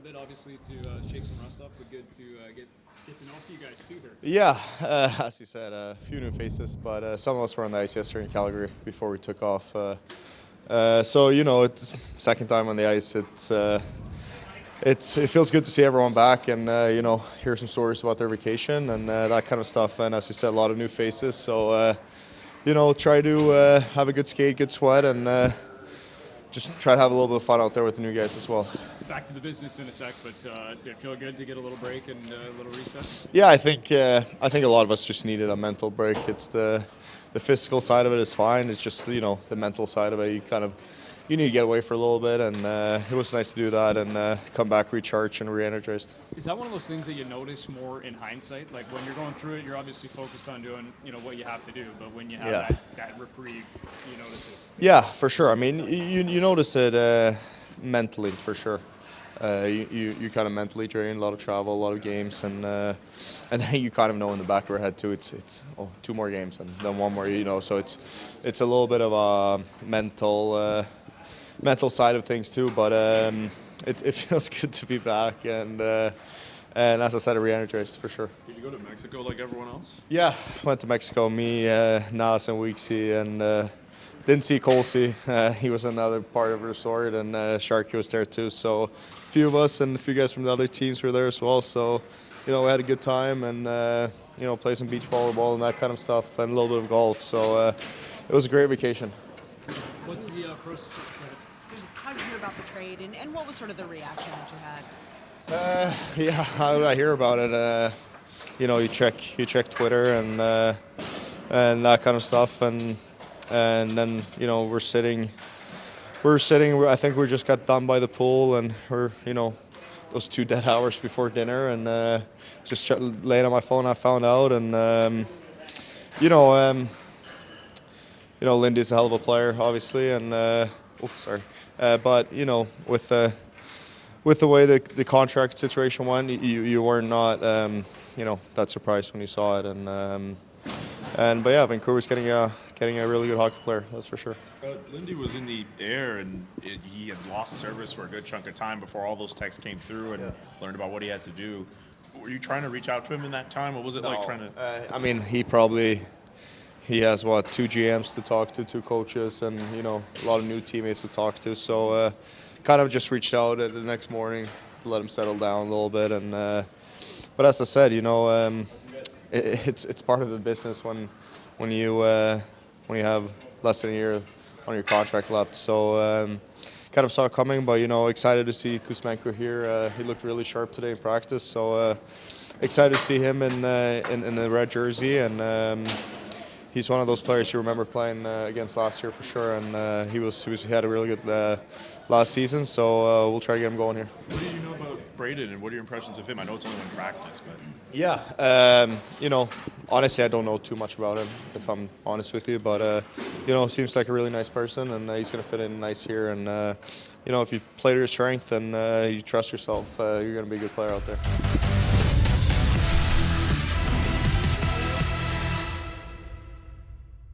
little bit, obviously, to shake some rust off, but good to get to know a few guys too here. Yeah, as you said, a few new faces, but some of us were on the ice yesterday in Calgary before we took off. So it's second time on the ice. It feels good to see everyone back and hear some stories about their vacation and that kind of stuff. And as you said, a lot of new faces. So try to have a good skate, good sweat, and just try to have a little bit of fun out there with the new guys as well. Back to the business in a sec, but did it feel good to get a little break and a little reset? Yeah, I think a lot of us just needed a mental break. It's the physical side of it is fine. It's just the mental side of it. You need to get away for a little bit, and it was nice to do that and come back recharged and re-energized. Is that one of those things that you notice more in hindsight? Like when you're going through it, you're obviously focused on doing what you have to do, but when you have that reprieve, you notice it. Yeah, for sure. I mean, you notice it mentally for sure. You kind of mentally drain, a lot of travel, a lot of games, and then you kind of know in the back of your head too. It's 2 more games and then 1 more. So it's a little bit of a mental side of things too. But it feels good to be back and as I said, re-energized for sure. Did you go to Mexico like everyone else? Yeah, went to Mexico. Me, Nas, and Weeksy, and didn't see Colsey. He was another part of the resort, and Sharky was there too. So a few of us and a few guys from the other teams were there as well. So we had a good time and play some beach volleyball and that kind of stuff, and a little bit of golf. So it was a great vacation. What's the process? How did you hear about the trade, and what was sort of the reaction that you had? How did I hear about it? You check Twitter and that kind of stuff, and then we're sitting. I think we just got done by the pool, and we're those 2 dead hours before dinner, and just laying on my phone. I found out, and Lindy's a hell of a player, obviously, and but with the way the contract situation went, you were not that surprised when you saw it, but yeah, Vancouver's getting a really good hockey player, that's for sure. Lindy was in the air, and he had lost service for a good chunk of time before all those texts came through and learned about what he had to do. Were you trying to reach out to him in that time? What was it like trying to? I mean, he has 2 GMs to talk to, 2 coaches, and a lot of new teammates to talk to. So kind of just reached out the next morning to let him settle down a little bit. And but as I said, it's part of the business when you have less than a year on your contract left. So kind of saw it coming, but excited to see Kuzmenko here. He looked really sharp today in practice. So excited to see him in the red jersey, and he's one of those players you remember playing against last year for sure. And he had a really good last season. So we'll try to get him going here. What do you know about Braden, and what are your impressions of him? I know it's only one practice, but yeah, honestly, I don't know too much about him, if I'm honest with you. But seems like a really nice person, and he's going to fit in nice here. And if you play to your strength and you trust yourself, you're going to be a good player out there.